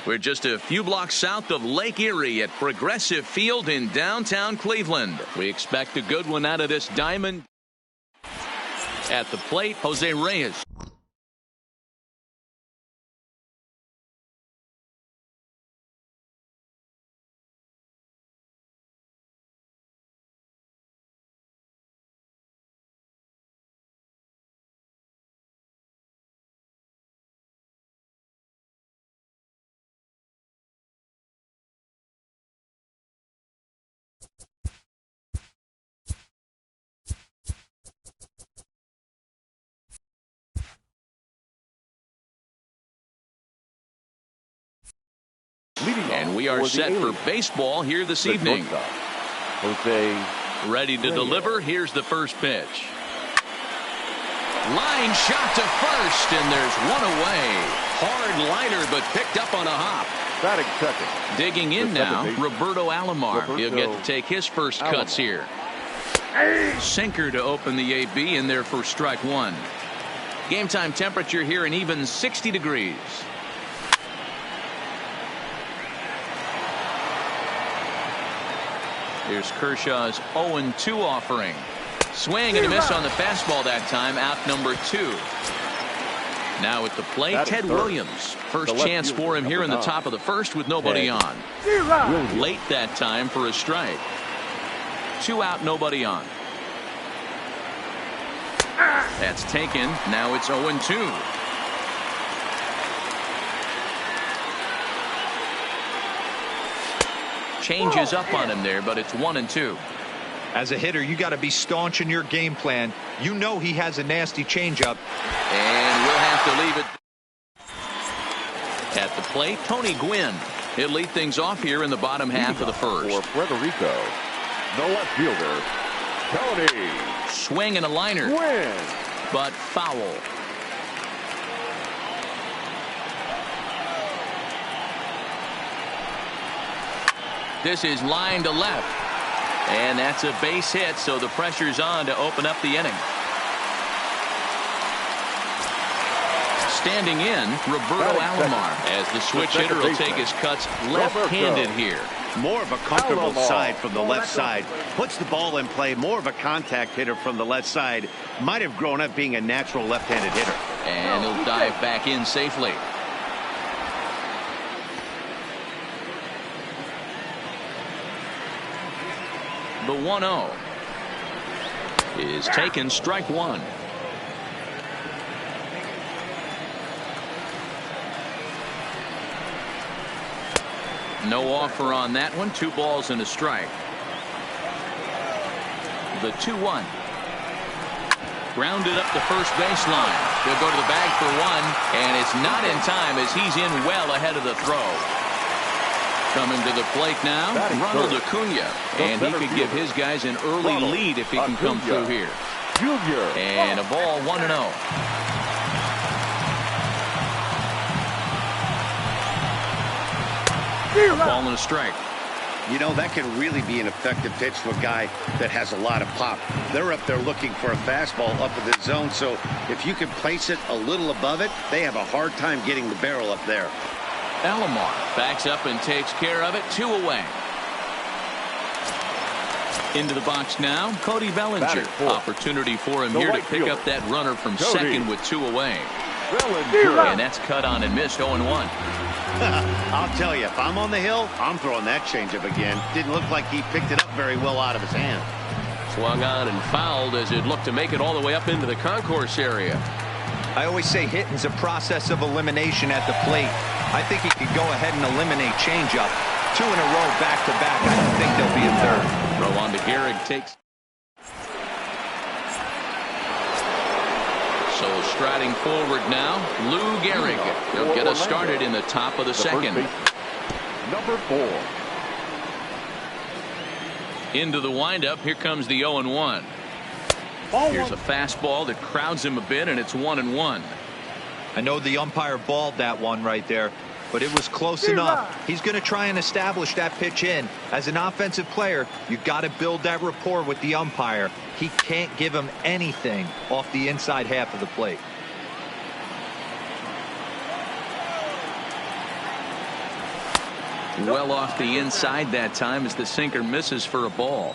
We're just a few blocks south of Lake Erie at Progressive Field in downtown Cleveland. We expect a good one out of this diamond. At the plate, Jose Reyes. And we are set for baseball here this evening. Ready to deliver. Here's the first pitch. Line shot to first, and there's one away. Hard liner, but picked up on a hop. Batting second. Digging in now, Roberto Alomar. He'll get to take his first cuts here. Sinker to open the AB, and there for strike one. Game time temperature here an even 60 degrees. Here's Kershaw's 0-2 offering. Swing and a miss on the fastball that time, out number 2. Now at the plate, Ted Williams. First chance for him here in the top of the first with nobody on. Late that time for a strike. 2 out, nobody on. That's taken. Now it's 0-2. Changes up on him there, but it's 1-2. As a hitter, you got to be staunch in your game plan. You know he has a nasty changeup. And we'll have to leave it. At the plate, Tony Gwynn. He'll lead things off here in the bottom half of the first. For Federico, the left fielder, Tony. Swing and a liner. Gwynn. But foul. This is line to left. And that's a base hit, so the pressure's on to open up the inning. Standing in, Roberto Alomar, as the switch hitter will take his cuts left-handed here. More of a comfortable side from the left side. Puts the ball in play. More of a contact hitter from the left side. Might have grown up being a natural left-handed hitter. And he'll dive back in safely. The 1-0 is taken, strike one. No offer on that one. 2 balls and a strike. The 2-1. Grounded up the first baseline. He'll go to the bag for one, and it's not in time as he's in well ahead of the throw. Coming to the plate now, Ronald Acuna, and he could give his guys an early lead if he can come through here. And a ball, 1-0. A ball and a strike. You know, that can really be an effective pitch to a guy that has a lot of pop. They're up there looking for a fastball up in the zone, so if you can place it a little above it, they have a hard time getting the barrel up there. Alomar backs up and takes care of it. 2 away. Into the box now, Cody Bellinger. Opportunity for him here to pick up that runner from second with 2 away. And that's cut on and missed. 0-1. I'll tell you, if I'm on the hill, I'm throwing that changeup again. Didn't look like he picked it up very well out of his hand. Swung on and fouled as it looked to make it all the way up into the concourse area. I always say hitting's a process of elimination at the plate. I think he could go ahead and eliminate changeup. 2 in a row back-to-back. I don't think there'll be a third. Throw on to Gehrig takes. So striding forward now, Lou Gehrig. He'll get us started in the top of the second. Number 4. Into the windup. Here comes the 0-1. Here's a fastball that crowds him a bit, and it's 1-1. I know the umpire balled that one right there, but it was close enough. He's going to try and establish that pitch in. As an offensive player, you've got to build that rapport with the umpire. He can't give him anything off the inside half of the plate. Well off the inside that time as the sinker misses for a ball.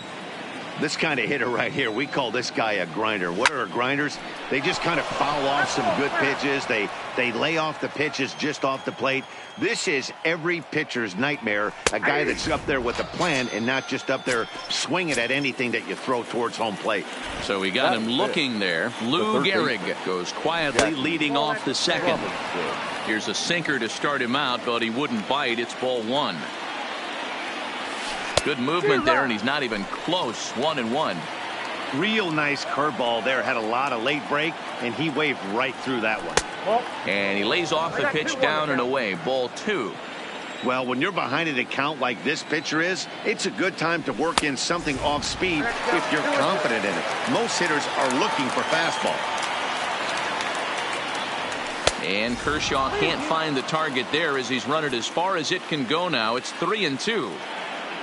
This kind of hitter right here, we call this guy a grinder. What are grinders? They just kind of foul off some good pitches. They lay off the pitches just off the plate. This is every pitcher's nightmare, a guy that's up there with a plan and not just up there swinging at anything that you throw towards home plate. So we got him looking there. Lou Gehrig goes quietly leading off the second. Here's a sinker to start him out, but he wouldn't bite. It's ball one. Good movement there, and he's not even close. 1-1. Real nice curveball there. Had a lot of late break, and he waved right through that one. And he lays off the pitch down and away. Ball two. Well, when you're behind an account like this pitcher is, it's a good time to work in something off speed if you're confident in it. Most hitters are looking for fastball. And Kershaw can't find the target there as he's run it as far as it can go now. It's 3-2.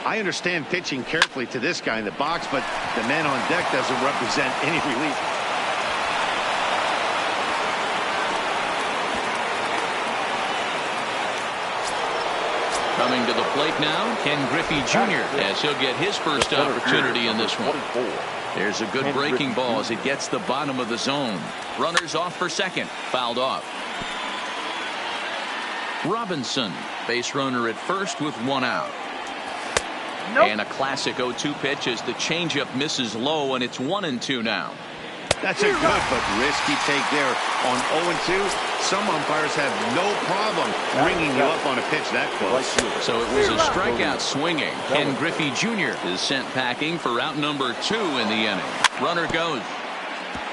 I understand pitching carefully to this guy in the box, but the man on deck doesn't represent any relief. Coming to the plate now, Ken Griffey Jr. as he'll get his first opportunity in this one. There's a good breaking ball as it gets the bottom of the zone. Runners off for second. Fouled off. Robinson, base runner at first with one out. And a classic 0-2 pitch as the changeup misses low, and it's 1-2 now. That's a good but risky take there on 0-2. Some umpires have no problem ringing you up on a pitch that close. So it was a strikeout swinging. Ken Griffey Jr. is sent packing for out number 2 in the inning. Runner goes.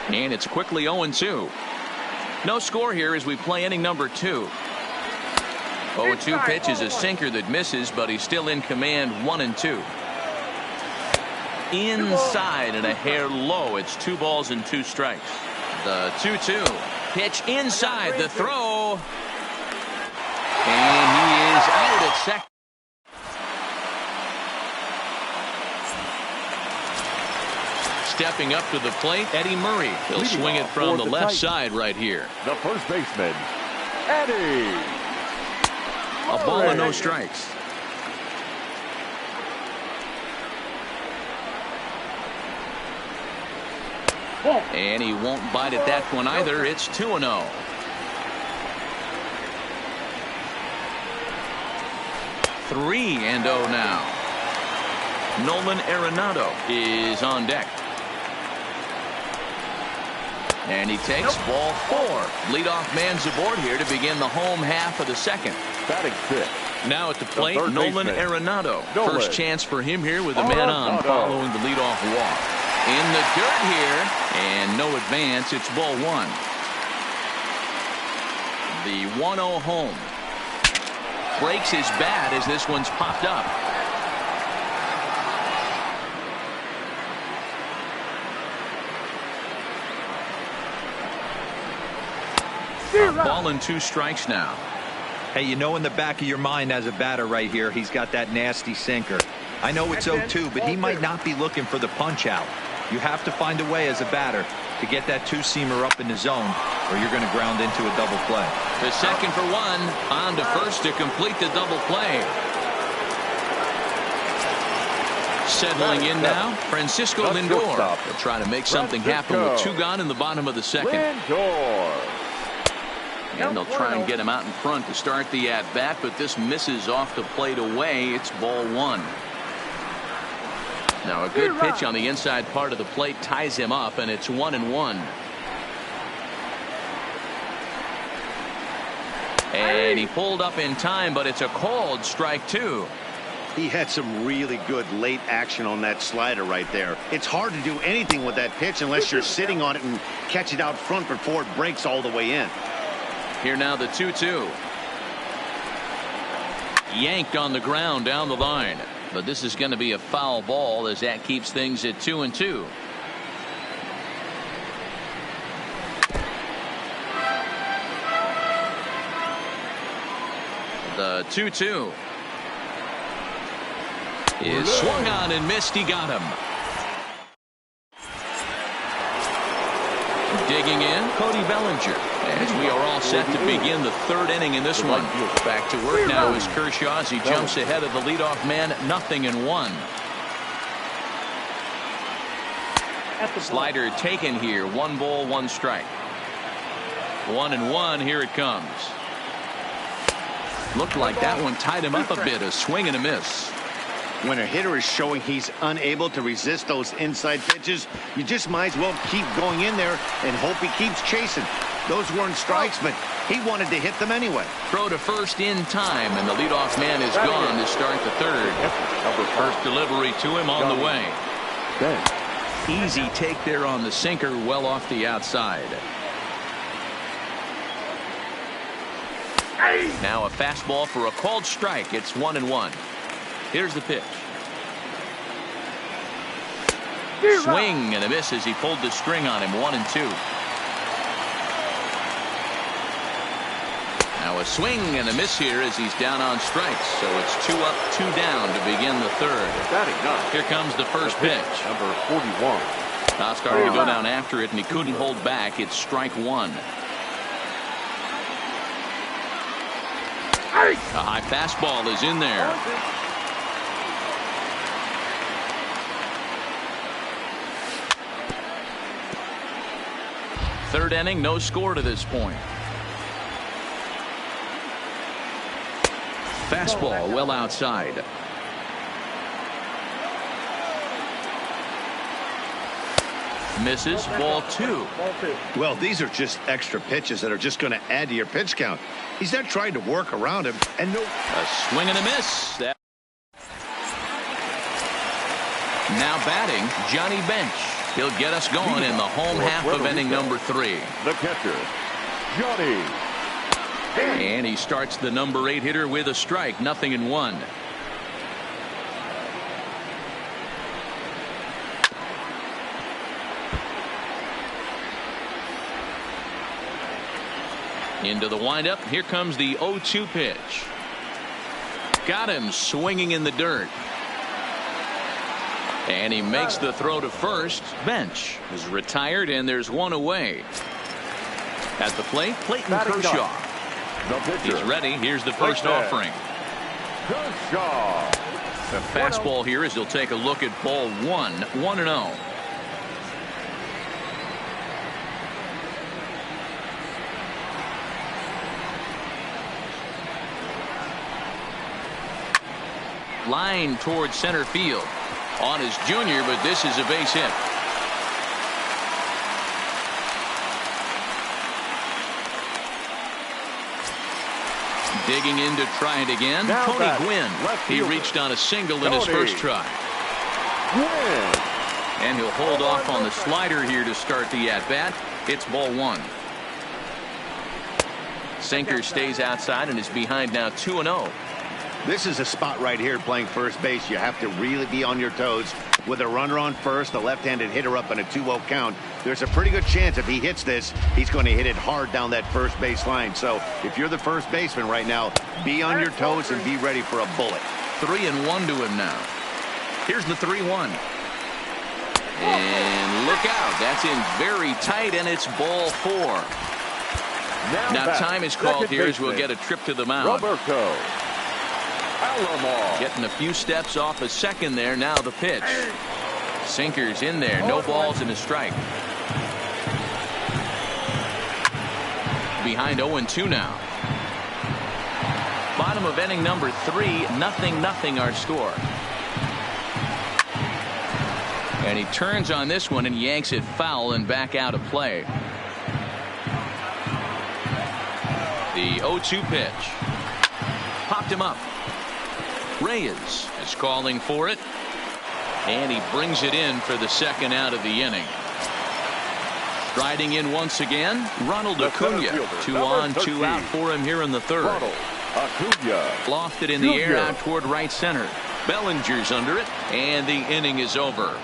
And it's quickly 0-2. No score here as we play inning number 2. 0-2 pitch is a sinker that misses, but he's still in command. 1-2. Inside and a hair low. It's 2 balls and 2 strikes. The 2-2 pitch inside the throw. And he is out at second. Stepping up to the plate, Eddie Murray. He'll swing it from the left side right here. The first baseman, Eddie. A ball and no strikes. And he won't bite at that one either. It's 2-0. (3-0) now. Nolan Arenado is on deck. And he takes ball 4. Leadoff man's aboard here to begin the home half of the second. Batting fifth. Now at the plate, Nolan Arenado. First chance for him here with a man on following the leadoff walk. In the dirt here, and no advance. It's ball 1. The 1-0 home. Breaks his bat as this one's popped up. Ball and 2 strikes now. Hey, you know in the back of your mind as a batter right here, he's got that nasty sinker. I know it's 0-2, but he might not be looking for the punch out. You have to find a way as a batter to get that 2-seamer up in the zone, or you're going to ground into a double play. The second for 1. On to first to complete the double play. Settling in now, Francisco Lindor. They'll try to make something happen with 2 gone in the bottom of the second. And they'll try and get him out in front to start the at-bat, but this misses off the plate away. It's ball 1. Now a good pitch on the inside part of the plate ties him up, and it's 1-1. And he pulled up in time, but it's a called strike 2. He had some really good late action on that slider right there. It's hard to do anything with that pitch unless you're sitting on it and catch it out front before it breaks all the way in. Here now the 2-2. Yanked on the ground down the line. But this is going to be a foul ball as that keeps things at 2-2. The 2-2 is swung on and missed. He got him. Digging in, Cody Bellinger. As we are all set to begin the third inning in this one. Back to work now is Kershaw as he jumps ahead of the leadoff man, 0-1. Slider taken here, 1 ball, 1 strike. 1-1, here it comes. Looked like that one tied him up a bit, a swing and a miss. When a hitter is showing he's unable to resist those inside pitches, you just might as well keep going in there and hope he keeps chasing. Those weren't strikes, but he wanted to hit them anyway. Throw to first in time, and the leadoff man is gone to start the third. First delivery to him on the way. Easy take there on the sinker, well off the outside. Now a fastball for a called strike. It's 1-1. Here's the pitch. Swing and a miss as he pulled the string on him. 1-2. Now a swing and a miss here as he's down on strikes. So it's 2 up, 2 down to begin the third. Here comes the first pitch. Number 41. Started to go down after it, and he couldn't hold back. It's strike 1. A high fastball is in there. Third inning, no score to this point. Fastball well outside. Misses, ball 2. Well, these are just extra pitches that are just going to add to your pitch count. He's not trying to work around him. And no. A swing and a miss. Now batting, Johnny Bench. He'll get us going in the home half of inning number 3. The catcher, Johnny. And he starts the number 8 hitter with a strike, 0-1. Into the windup. Here comes the 0-2 pitch. Got him swinging in the dirt. And he makes the throw to first. Bench is retired, and there's one away. At the plate, Clayton Kershaw. He's ready. Here's the first offering. Kershaw. The fastball here as he'll take a look at ball 1. 1-0. Line towards center field. On his junior, but this is a base hit. Digging in to try it again. Now Tony Gwynn. He fielder. reached on a single in his first try. Gwynn. And he'll hold off on the slider here to start the at-bat. It's ball 1. Sinker stays outside and is behind now 2-0. This is a spot right here playing first base. You have to really be on your toes. With a runner on first, a left-handed hitter up in a 2-0 count, there's a pretty good chance if he hits this, he's going to hit it hard down that first base line. So if you're the first baseman right now, be on your toes and be ready for a bullet. 3-1 to him now. Here's the 3-1. And look out. That's in very tight, and it's ball 4. Now time is called here as we'll get a trip to the mound. Roberto. Getting a few steps off a second there. Now the pitch. Sinker's in there. No balls and a strike. Behind 0-2 now. Bottom of inning number 3. 0-0 our score. And he turns on this one and yanks it foul and back out of play. The 0-2 pitch. Popped him up. Reyes is calling for it, and he brings it in for the second out of the inning. Striding in once again, Ronald Acuna. 2 on, 2 out for him here in the third. Lofted in the air out toward right center. Bellinger's under it, and the inning is over.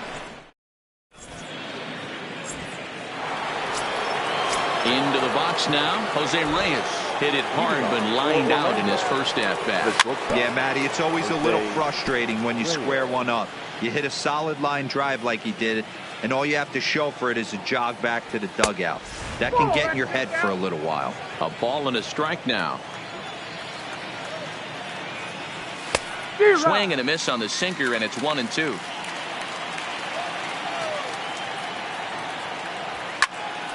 Into the box now, Jose Reyes. Hit it hard, but lined out in his first at-bat. Yeah, Matty, it's always a little frustrating when you square one up. You hit a solid line drive like he did, and all you have to show for it is a jog back to the dugout. That can get in your head for a little while. A ball and a strike now. Swing and a miss on the sinker, and it's 1-2.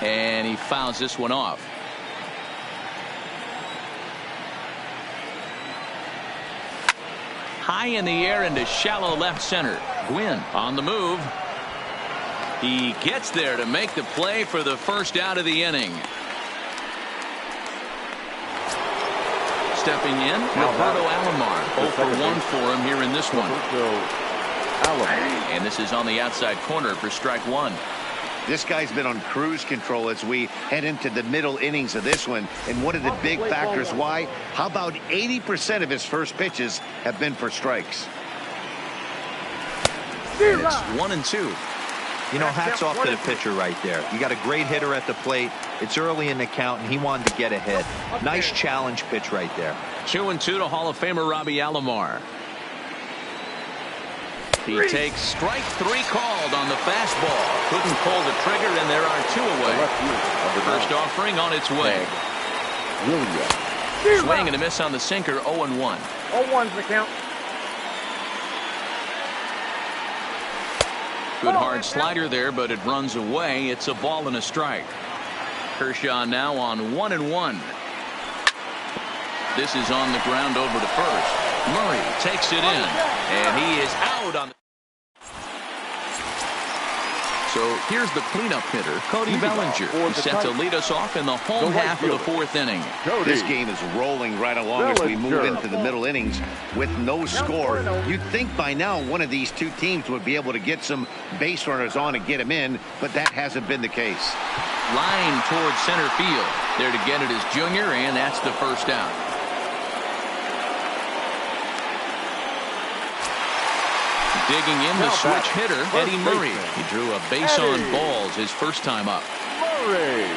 And he fouls this one off. High in the air into shallow left center. Gwynn on the move. He gets there to make the play for the first out of the inning. Stepping in, Roberto Alomar. 0 for 1 for him here in this one. And this is on the outside corner for strike one. This guy's been on cruise control as we head into the middle innings of this one. And one of the big factors why, how about 80% of his first pitches have been for strikes? And it's 1-2. You know, hats off to the pitcher right there. You got a great hitter at the plate. It's early in the count, and he wanted to get ahead. Nice challenge pitch right there. 2-2 to Hall of Famer Robbie Alomar. He takes strike three called on the fastball. Couldn't pull the trigger, and there are two away. First offering on its way. Swing and a miss on the sinker, 0-1. 0-1's the count. Good hard slider there, but it runs away. It's a ball and a strike. Kershaw now on 1-1. This is on the ground over to first. Murray takes it in, and he is out on the. So here's the cleanup hitter, Cody Bellinger. He's set to lead us off in the home half of the fourth inning. This game is rolling right along as we move into the middle innings with no score. You'd think by now one of these two teams would be able to get some base runners on and get them in, but that hasn't been the case. Line towards center field. There to get it is Junior, and that's the first out. Digging in the switch hitter, Eddie Murray. He drew a base on balls his first time up. Murray.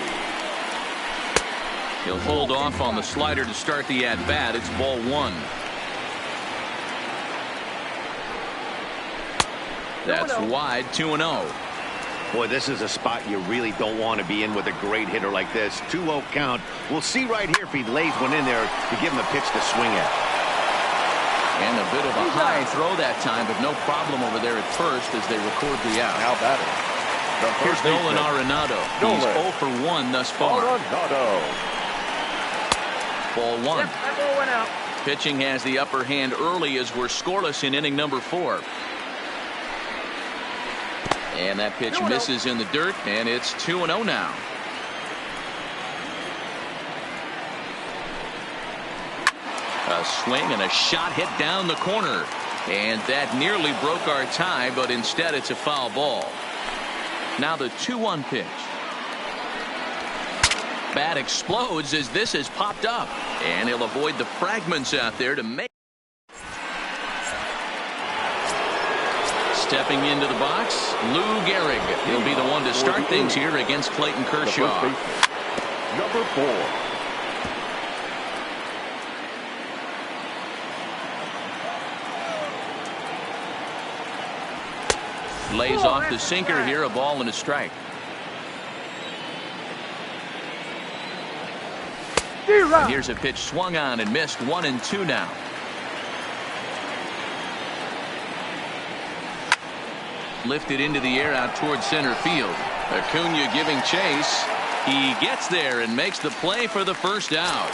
He'll hold off on the slider to start the at-bat. It's ball one. That's wide, 2-0. Boy, this is a spot you really don't want to be in with a great hitter like this. 2-0 count. We'll see right here if he lays one in there to give him a pitch to swing at. And a bit of a high throw that time, but no problem over there at first as they record the out. Now batting. Here's Nolan Arenado. He's 0 for 1 thus far. Ball one. Pitching has the upper hand early as we're scoreless in inning number 4. And that pitch misses in the dirt, and it's 2-0 now. A swing and a shot hit down the corner. And that nearly broke our tie, but instead it's a foul ball. Now the 2-1 pitch. Bat explodes as this has popped up. And he'll avoid the fragments out there to make. Stepping into the box, Lou Gehrig. He'll be the one to start things here against Clayton Kershaw. Number 4. Lays off the sinker here, a ball and a strike. And here's a pitch swung on and missed, 1-2 now. Lifted into the air out towards center field. Acuna giving chase. He gets there and makes the play for the first out.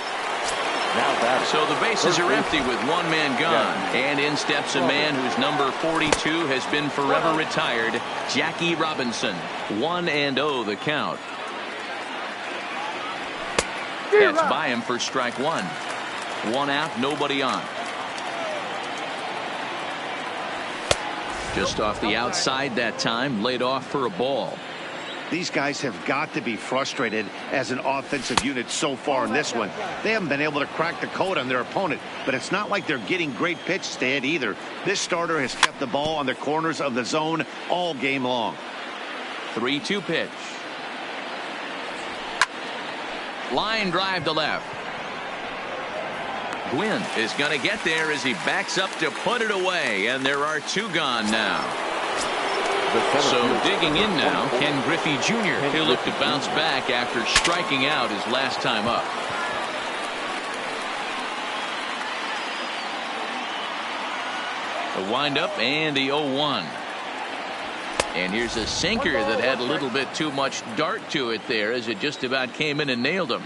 So the bases are empty with one man gone. And in steps a man whose number 42 has been forever retired, Jackie Robinson. 1-0 the count. That's by him for strike one. One out, nobody on. Just off the outside that time, laid off for a ball. These guys have got to be frustrated as an offensive unit so far in this one. They haven't been able to crack the code on their opponent, but it's not like they're getting great pitches to hit either. This starter has kept the ball on the corners of the zone all game long. 3-2 pitch. Line drive to left. Gwynn is going to get there as he backs up to put it away, and there are 2 gone now. So digging in now, Ken Griffey Jr. He'll look to bounce back after striking out his last time up. The windup and the 0-1. And here's a sinker that had a little bit too much dart to it there as it just about came in and nailed him.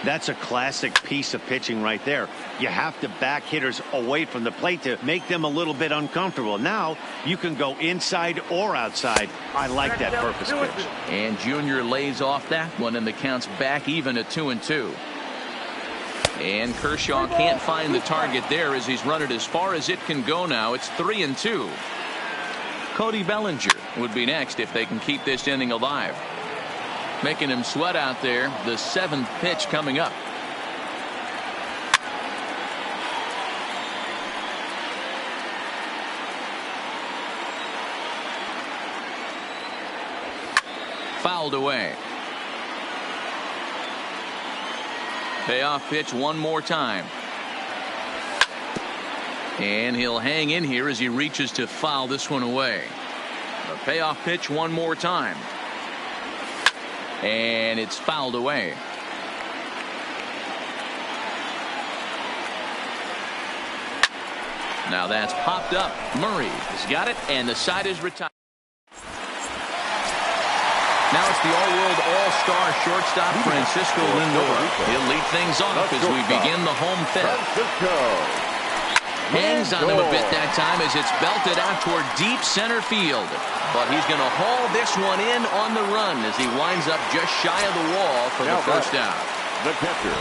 That's a classic piece of pitching right there. You have to back hitters away from the plate to make them a little bit uncomfortable. Now you can go inside or outside. I like that purpose pitch. And Junior lays off that one, and the count's back even at 2-2. And Kershaw can't find the target there as he's run it as far as it can go now. It's 3-2. Cody Bellinger would be next if they can keep this inning alive. Making him sweat out there. The 7th pitch coming up. Fouled away. Payoff pitch one more time. And he'll hang in here as he reaches to foul this one away. The payoff pitch one more time. And it's fouled away. Now that's popped up. Murray has got it, and the side is retired. Now it's the all-world all-star shortstop Francisco Lindor. He'll lead things off as we begin the home fifth. Hangs on him a bit that time as it's belted out toward deep center field. But he's going to haul this one in on the run as he winds up just shy of the wall for the first out. The catcher.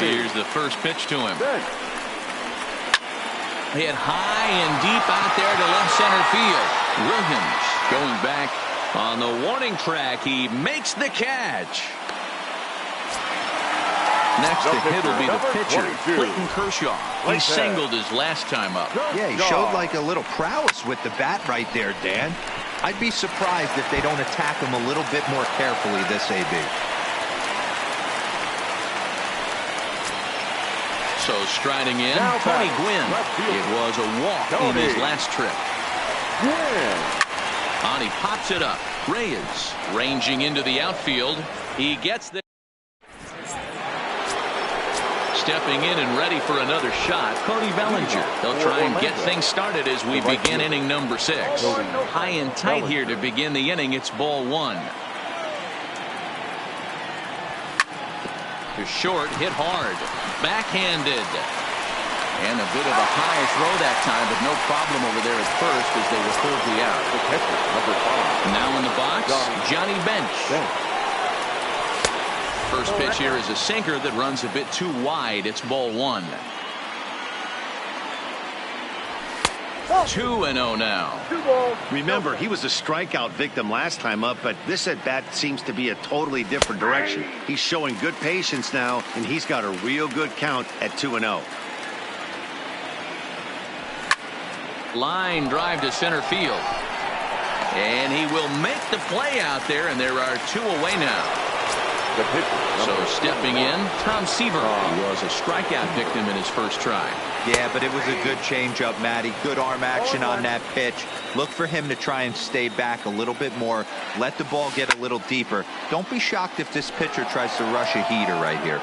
Here's the first pitch to him. Hit high and deep out there to left center field. Williams going back on the warning track. He makes the catch. Next to hit will be the pitcher, Clayton Kershaw. He singled his last time up. Yeah, he showed like a little prowess with the bat right there, Dan. I'd be surprised if they don't attack him a little bit more carefully this AB. So striding in, Tony Gwynn. It was a walk in his last trip. On he pops it up. Reyes ranging into the outfield. He gets there. Stepping in and ready for another shot, Cody Bellinger. They'll try and get things started as we begin inning number 6. High and tight here to begin the inning. It's ball 1. To short, hit hard. Backhanded. And a bit of a high throw that time, but no problem over there at first as they record the out. Now in the box, Johnny Bench. First pitch here is a sinker that runs a bit too wide. It's ball 1. 2-0 now. Remember, he was a strikeout victim last time up, but this at bat seems to be a totally different direction. He's showing good patience now, and he's got a real good count at 2-0. Line drive to center field. And he will make the play out there, and there are 2 away now. So stepping in, Tom Seaver. He was a strikeout victim in his first try. Yeah, but it was a good changeup, Matty. Good arm action on that pitch. Look for him to try and stay back a little bit more. Let the ball get a little deeper. Don't be shocked if this pitcher tries to rush a heater right here.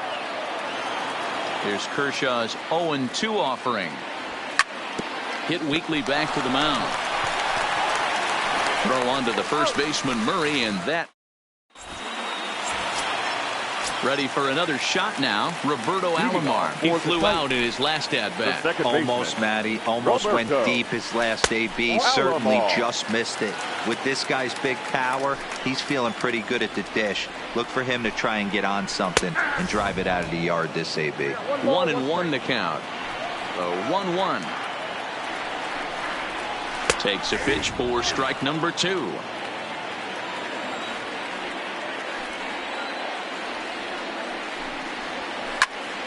Here's Kershaw's 0-2 offering. Hit weakly back to the mound. Throw on to the first baseman Murray, and that. Ready for another shot now. Roberto Alomar. He flew out in his last at-bat. Almost, Matty. Almost went deep his last AB. Certainly just missed it. With this guy's big power, he's feeling pretty good at the dish. Look for him to try and get on something and drive it out of the yard this AB. 1-1 to count. So 1-1. Takes a pitch for strike number 2.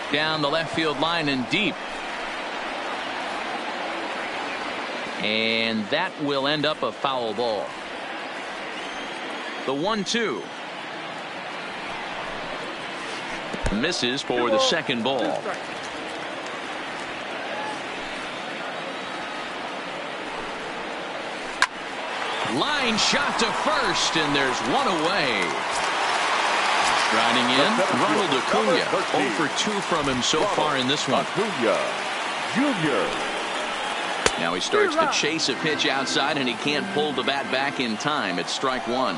Down the left field line and deep. And that will end up a foul ball. The 1-2. Misses for the second ball. Line shot to first, and there's one away. Striding in, Ronald Acuna. 0 for 2 from him so far in this one. Acuna Jr. Now he starts to chase a pitch outside, and he can't pull the bat back in time. It's strike one.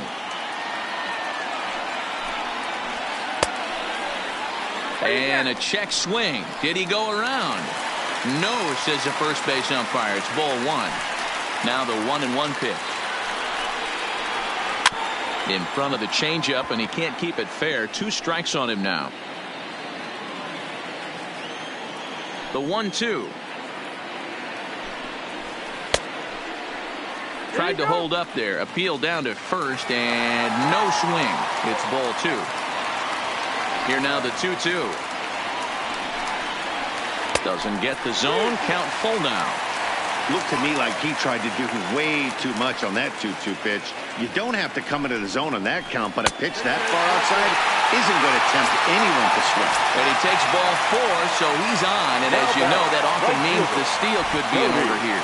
And a check swing. Did he go around? No, says the first base umpire. It's ball one. Now the 1-1 pitch. In front of the changeup, and he can't keep it fair. 2 strikes on him now. The 1-2. Tried to hold up there. Appeal down to first, and no swing. It's ball 2. Here now the 2-2. Doesn't get the zone. Count full now. Looked to me like he tried to do way too much on that 2-2 pitch. You don't have to come into the zone on that count, but a pitch that far outside isn't going to tempt anyone to swing. And he takes ball 4, so he's on. And as you know, that often means the steal could be an over here.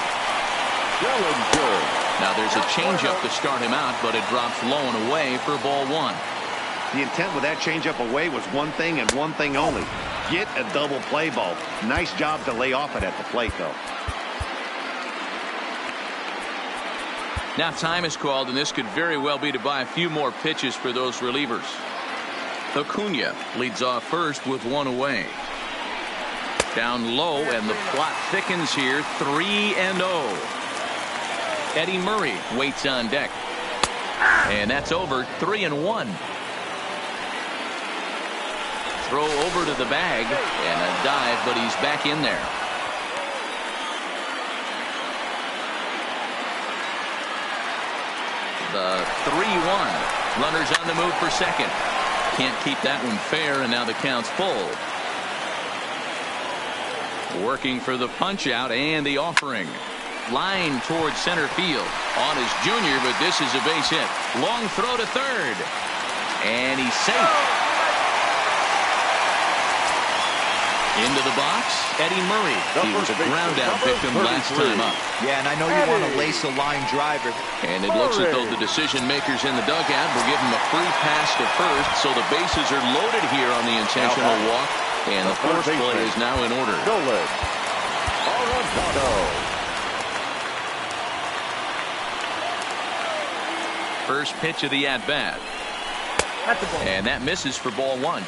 Now there's a changeup to start him out, but it drops low and away for ball 1. The intent with that changeup away was one thing and one thing only. Get a double play ball. Nice job to lay off it at the plate, though. Now time is called, and this could very well be to buy a few more pitches for those relievers. Acuna leads off first with 1 away. Down low, and the plot thickens here. 3-0. Eddie Murray waits on deck. And that's over. 3-1. Throw over to the bag, and a dive, but he's back in there. The 3-1. Runners on the move for second. Can't keep that one fair, and now the count's full. Working for the punch out and the offering. Line towards center field. On his junior, but this is a base hit. Long throw to third. And he's safe. Into the box, Eddie Murray. He was a ground-out victim last time up. Yeah, and I know you want to lace a line driver. And it looks as though the decision-makers in the dugout will give him a free pass to first, so the bases are loaded here on the intentional walk, and the force play is now in order. First pitch of the at-bat. And that misses for ball 1.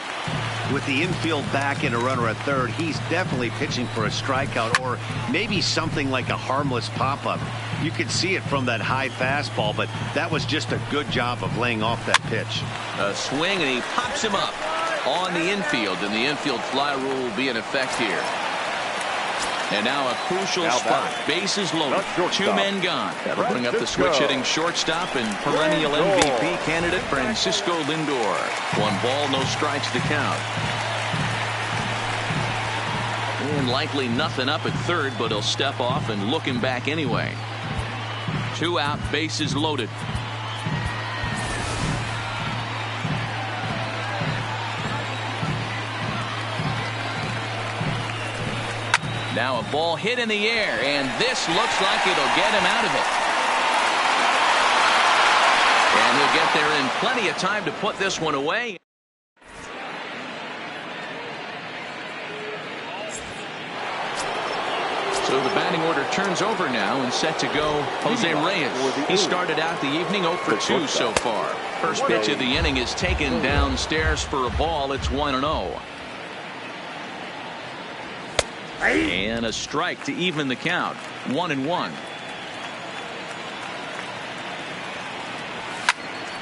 With the infield back and a runner at third, he's definitely pitching for a strikeout or maybe something like a harmless pop-up. You could see it from that high fastball, but that was just a good job of laying off that pitch. A swing, and he pops him up on the infield, and the infield fly rule will be in effect here. And now a crucial spot. Bases loaded. 2 men gone. That'll bring up the switch-hitting shortstop and perennial MVP candidate Francisco Lindor. 1 ball, no strikes to count. And likely nothing up at third, but he'll step off and look him back anyway. 2 out, bases loaded. Now a ball hit in the air, and this looks like it'll get him out of it. And he'll get there in plenty of time to put this one away. So the batting order turns over now, and set to go Jose Reyes. He started out the evening 0 for 2 so far. First pitch of the inning is taken downstairs for a ball. It's 1-0. And a strike to even the count. 1-1.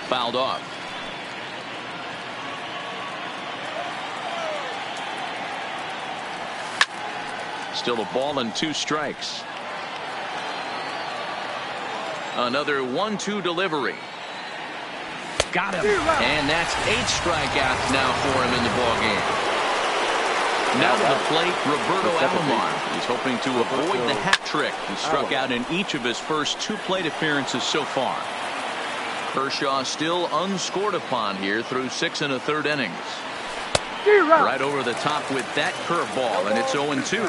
Fouled off. Still a ball and 2 strikes. Another 1-2 delivery. Got him. And that's 8 strikeouts now for him in the ballgame. Now to the plate, Roberto Alomar. He's hoping to avoid the hat trick. He struck out in each of his first 2 plate appearances so far. Kershaw still unscored upon here through 6 1/3 innings. Right over the top with that curveball, and it's 0-2.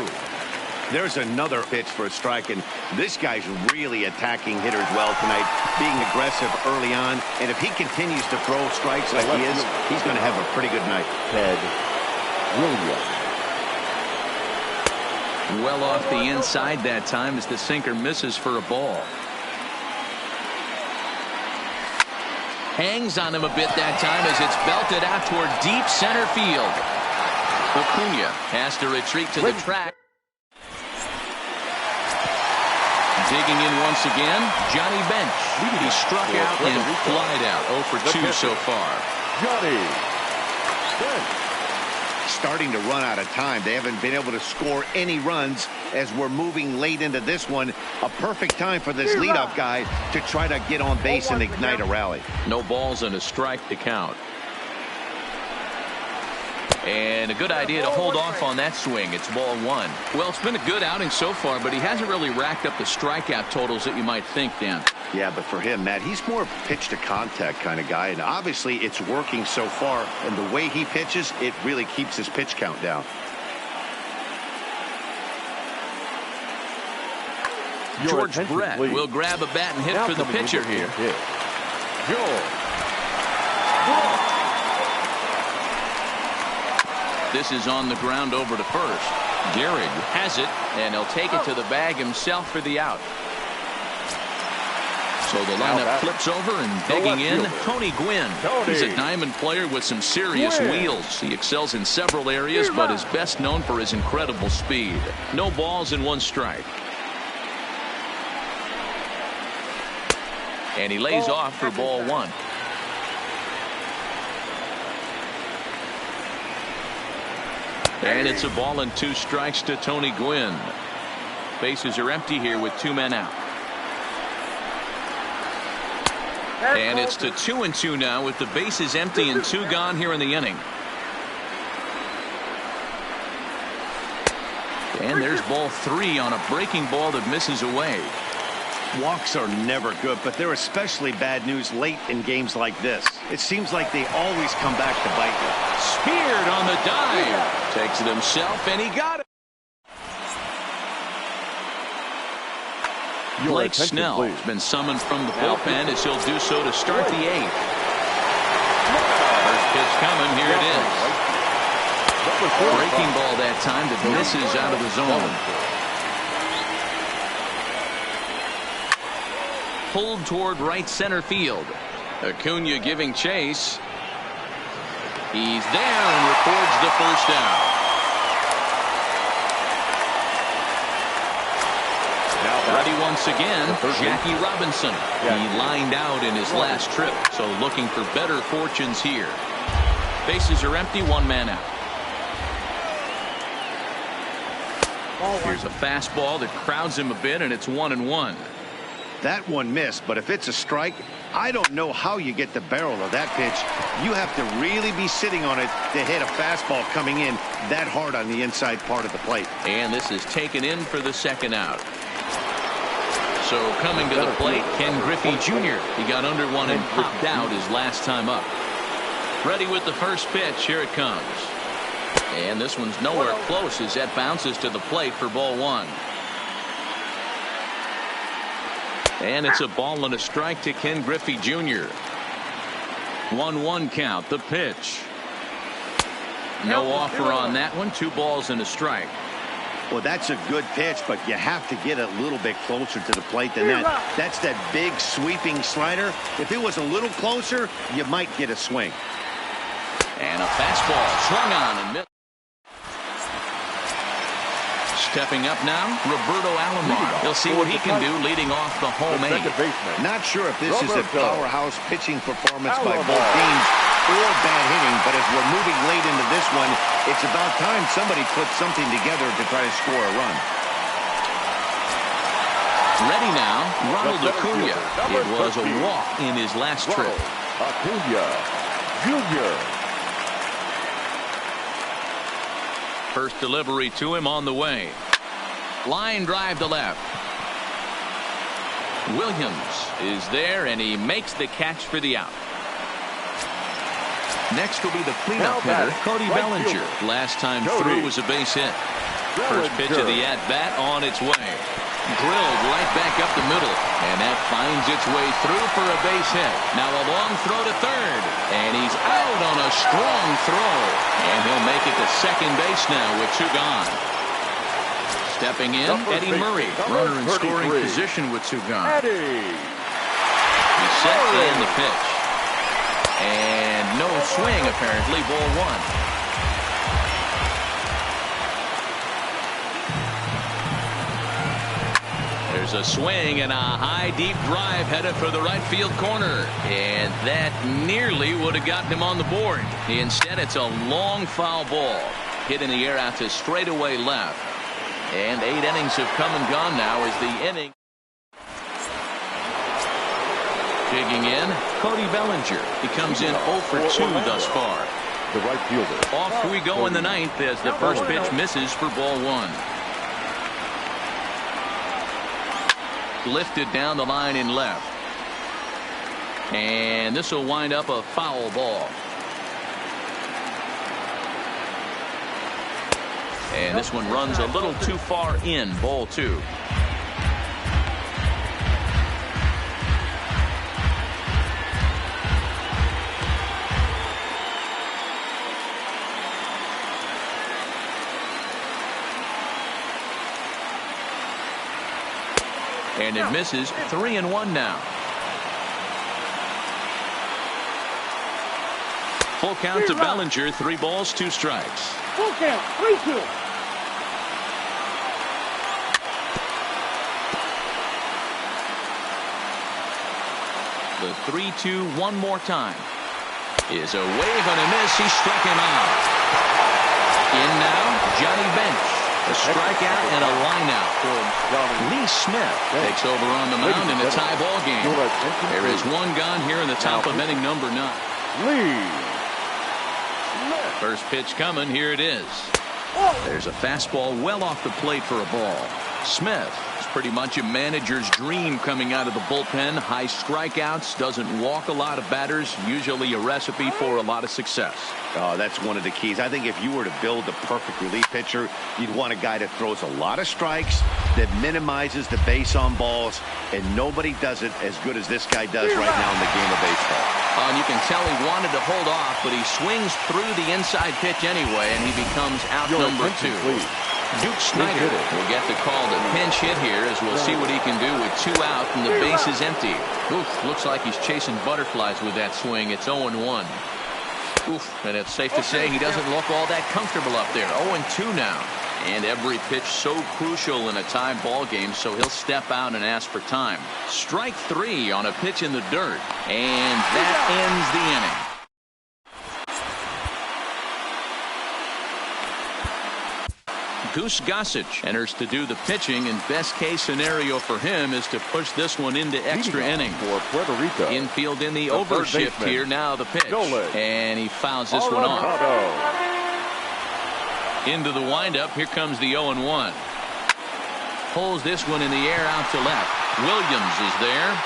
There's another pitch for a strike, and this guy's really attacking hitters well tonight, being aggressive early on. And if he continues to throw strikes like he is, he's going to have a pretty good night. Ted Williams. Well off the inside that time as the sinker misses for a ball. Hangs on him a bit that time as it's belted out toward deep center field. Acuna has to retreat to the track. Digging in once again, Johnny Bench. He struck out and flied out. 0 for 2 so far. Johnny Bench. Starting to run out of time. They haven't been able to score any runs as we're moving late into this one. A perfect time for this leadoff guy to try to get on base and ignite a rally. No balls and a strike to count. And a good idea to hold off on that swing. It's ball 1. Well, it's been a good outing so far, but he hasn't really racked up the strikeout totals that you might think, Dan. Yeah, but for him, Matt, he's more pitch to contact kind of guy, and obviously it's working so far, and the way he pitches, it really keeps his pitch count down. George Brett will grab a bat and hit for the pitcher here. This is on the ground over to first. Gehrig has it, and he'll take it to the bag himself for the out. So the lineup flips over, and digging in, Tony Gwynn. He's a diamond player with some serious wheels. He excels in several areas, but is best known for his incredible speed. No balls and 1 strike. And he lays off for ball 1. And it's a ball and 2 strikes to Tony Gwynn. Bases are empty here with 2 men out. And it's to 2-2 now with the bases empty and 2 gone here in the inning. And there's ball 3 on a breaking ball that misses away. Walks are never good, but they're especially bad news late in games like this. It seems like they always come back to bite you. Speared on the dive. Takes it himself, and he got it. Blake Snell has been summoned from the bullpen as he'll do so to start the 8th. First pitch coming. Here it is. Breaking ball that time that misses out of the zone. Pulled toward right center field. Acuna giving chase. He's there and records the first out. Ready once again, Jackie Robinson. He lined out in his last trip, so looking for better fortunes here. Bases are empty, 1 man out. Here's a fastball that crowds him a bit, and it's 1-1. That one missed, but if it's a strike, I don't know how you get the barrel of that pitch. You have to really be sitting on it to hit a fastball coming in that hard on the inside part of the plate. And this is taken in for the 2nd out. So coming to the plate, Ken Griffey Jr. He got under one and popped out his last time up. Ready with the first pitch. Here it comes. And this one's nowhere close as that bounces to the plate for ball 1. And it's a ball and a strike to Ken Griffey Jr. 1-1 count. The pitch. No offer on that one. 2 balls and a strike. Well, that's a good pitch, but you have to get a little bit closer to the plate than that. That's that big sweeping slider. If it was a little closer, you might get a swing. And a fastball swung on and missed. Stepping up now, Roberto Alomar. He'll see what he can do leading off the home 8. Not sure if this is a powerhouse pitching performance by both teams or bad hitting, but as we're moving late into this one, it's about time somebody puts something together to try to score a run. Ready now, Ronald Acuna. It was a walk in his last trip. Acuna Jr. First delivery to him on the way. Line drive to left. Williams is there, and he makes the catch for the out. Next will be the cleanup hitter, Cody Bellinger. Last time through was a base hit. First pitch of the at-bat on its way. Drilled right back up the middle. And that finds its way through for a base hit. Now a long throw to third. And he's out on a strong throw. And he'll make it to second base now with 2 gone. Stepping in, Eddie Murray. Runner in scoring position with 2 gone. He's set and the pitch. And no swing apparently. Ball 1. There's a swing and a high deep drive headed for the right field corner. And that nearly would have gotten him on the board. Instead, it's a long foul ball. Hit in the air out to straightaway left. And 8 innings have come and gone now as the inning. Digging in, Cody Bellinger. He comes in 0 for 2 thus far. The right fielder. Off we go in the 9th as the first pitch misses for ball 1. Lifted down the line in left. And this will wind up a foul ball. And this one runs a little too far in. Ball 2. And it misses. 3-1 now. Full count to Bellinger. 3 balls, 2 strikes. Full count. 3-2. The 3-2 one more time. Is a wave and a miss. He struck him out. In now, Johnny Bench. A strikeout and a lineout for Lee Smith. Takes over on the mound in a tie ball game. There is 1 gone here in the top of inning number 9. Lee. First pitch coming. Here it is. There's a fastball well off the plate for a ball. Smith is pretty much a manager's dream coming out of the bullpen. High strikeouts, doesn't walk a lot of batters, usually a recipe for a lot of success. Oh, that's one of the keys. I think if you were to build the perfect relief pitcher, you'd want a guy that throws a lot of strikes, that minimizes the base on balls, and nobody does it as good as this guy does right now in the game of baseball. And you can tell he wanted to hold off, but he swings through the inside pitch anyway, and he becomes out number 2. Duke Snider will get the call to pinch hit here as we'll see what he can do with 2 out and the base is empty. Oof, looks like he's chasing butterflies with that swing. It's 0-1. Oof, and it's safe to say he doesn't look all that comfortable up there. 0-2 now. And every pitch so crucial in a tie ball game, so he'll step out and ask for time. Strike 3 on a pitch in the dirt. And that ends the inning. Goose Gossage enters to do the pitching, and best case scenario for him is to push this one into extra innings. For Puerto Rico. Infield in the overshift here. Now the pitch. And he fouls this one off. Into the windup. Here comes the 0-1. Pulls this one in the air out to left. Williams is there.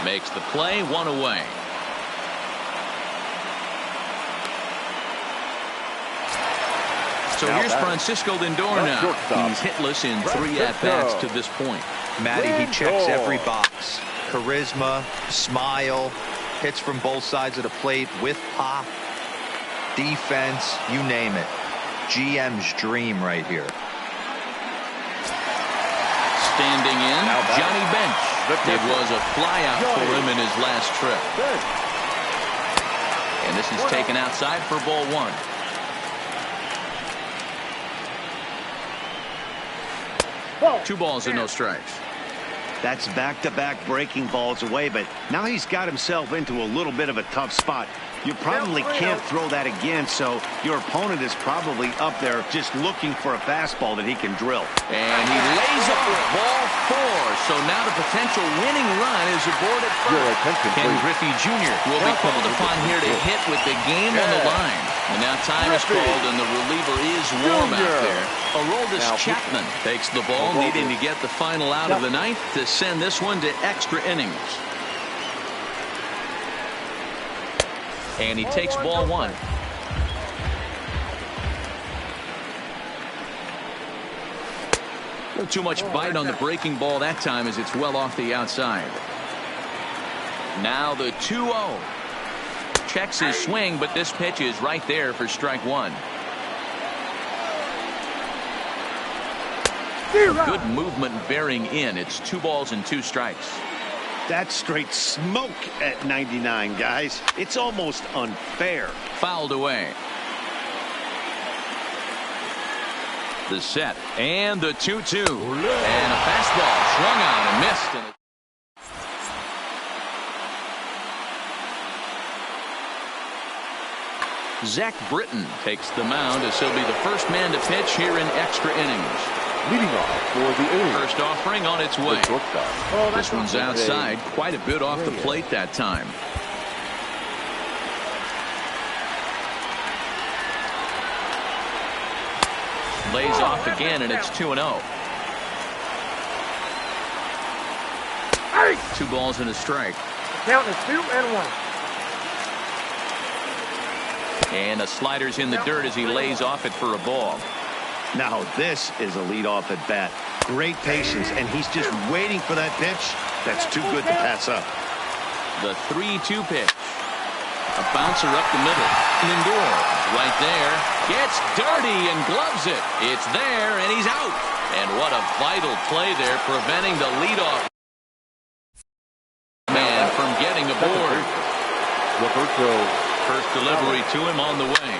Makes the play. 1 away. So here's Francisco Lindor now. He's hitless in 3 at-bats to this point. Matty, he checks every box. Charisma, smile, hits from both sides of the plate with pop, defense, you name it. GM's dream right here. Standing in, Johnny Bench. It was a flyout for him in his last trip. And this is taken outside for ball 1. Two balls and no strikes. That's back-to-back breaking balls away, but now he's got himself into a little bit of a tough spot. You probably can't throw that again, so your opponent is probably up there just looking for a fastball that he can drill. And he lays up with ball 4, so now the potential winning run is aboard at first. Ken Griffey Jr. will be called upon here to hit with the game on the line. And now time is called, and the reliever is warm out there. Aroldis Chapman takes the ball, needing to get the final out of the 9th to send this one to extra innings. And he takes ball 1. Not too much bite on the breaking ball that time as it's well off the outside. Now the 2-0. Checks his swing, but this pitch is right there for strike one. Good movement bearing in. It's 2 balls and 2 strikes. That's straight smoke at 99, guys. It's almost unfair. Fouled away. The set and the 2-2. And a fastball swung on and missed. And Zach Britton takes the mound as he'll be the first man to pitch here in extra innings. Leading off for the A's. First offering on its way. This one's outside, quite a bit off the plate that time. Lays off again, and it's 2-0. 2 balls and a strike. Count is 2-1. And a slider's in the dirt as he lays off it for a ball. Now this is a leadoff at bat. Great patience, and he's just waiting for that pitch. That's too good to pass up. The 3-2 pitch. A bouncer up the middle. Lindor right there. Gets dirty and gloves it. It's there, and he's out. And what a vital play there, preventing the leadoff man from getting aboard. First delivery to him on the way.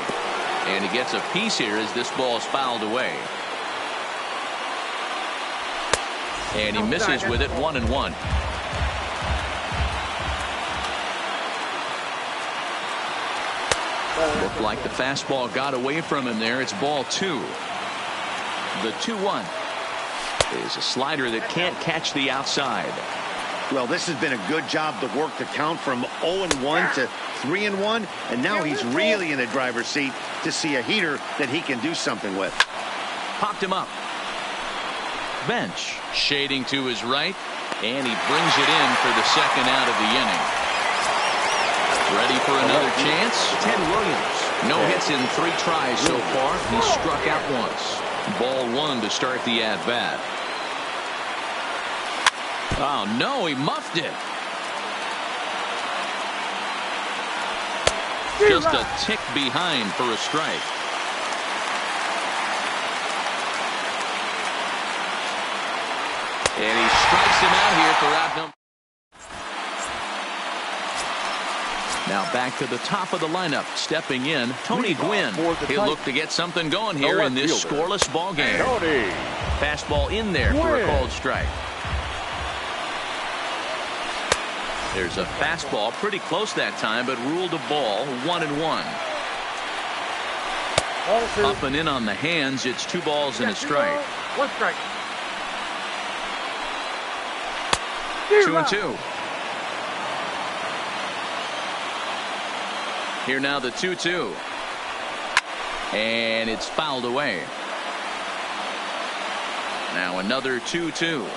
And he gets a piece here as this ball's fouled away. And he misses with it, 1-1. Looked like the fastball got away from him there. It's ball 2. The 2-1 is a slider that can't catch the outside. Well, this has been a good job to work the count from 0-1 to 3-1, and now he's really in the driver's seat to see a heater that he can do something with. Popped him up. Bench shading to his right, and he brings it in for the second out of the inning. Ready for another chance? Ted Williams. No hits in 3 tries so far. He struck out once. Ball 1 to start the at-bat. Oh, no, he muffed it. Just a tick behind for a strike. And he strikes him out here for out number. Now back to the top of the lineup. Stepping in, Tony Gwynn. He'll look to get something going here in this scoreless ball game. Fastball in there for a called strike. There's a fastball pretty close that time, but ruled a ball, 1-1. Up and in on the hands. It's 2 balls and a strike. 1 strike. 2-2. Here now the 2-2. And it's fouled away. Now another 2-2.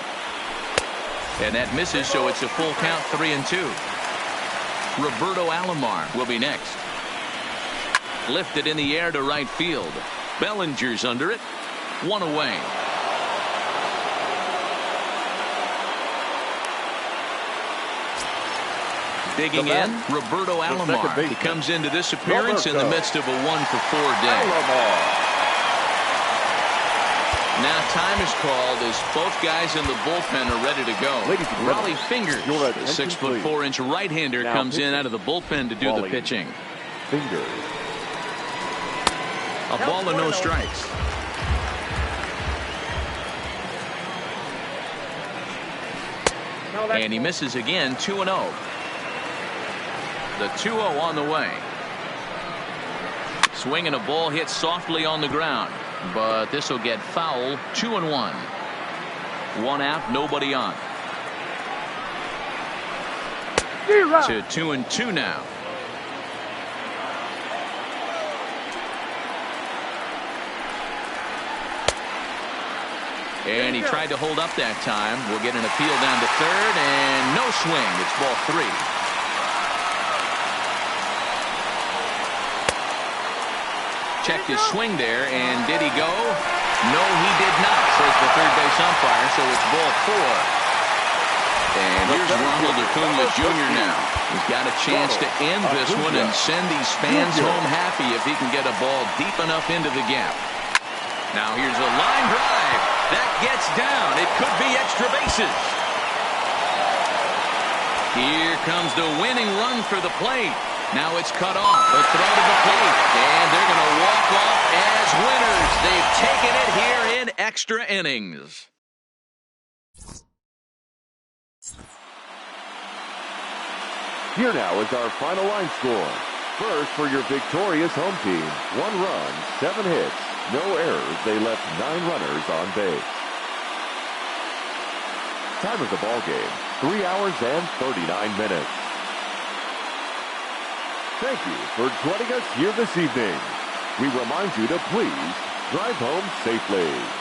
And that misses, so it's a full count, 3-2. Roberto Alomar will be next. Lifted in the air to right field. Bellinger's under it. 1 away. Digging in, Roberto Alomar. He comes into this appearance in the midst of a 1-for-4 day. Now time is called as both guys in the bullpen are ready to go. Raleigh Fingers, the 6'4" right-hander, comes in out of the bullpen to do the pitching. A ball and no strikes. And he misses again, 2-0. The 2-0 on the way. Swinging a ball hit softly on the ground. But this will get foul. 2-1. 1 out, nobody on. To 2-2 now. And he tried to hold up that time. We'll get an appeal down to third, and no swing. It's ball 3. Checked his swing there, and did he go? No, he did not, says the third base umpire, so it's ball 4. And here's Ronald Acuna Jr. now. He's got a chance to end this one and send these fans home happy if he can get a ball deep enough into the gap. Now here's a line drive. That gets down. It could be extra bases. Here comes the winning run for the plate. Now it's cut off. A throw to the plate. And they're going to walk off as winners. They've taken it here in extra innings. Here now is our final line score. First, for your victorious home team, 1 run, 7 hits, no errors. They left 9 runners on base. Time of the ball game, 3 hours and 39 minutes. Thank you for joining us here this evening. We remind you to please drive home safely.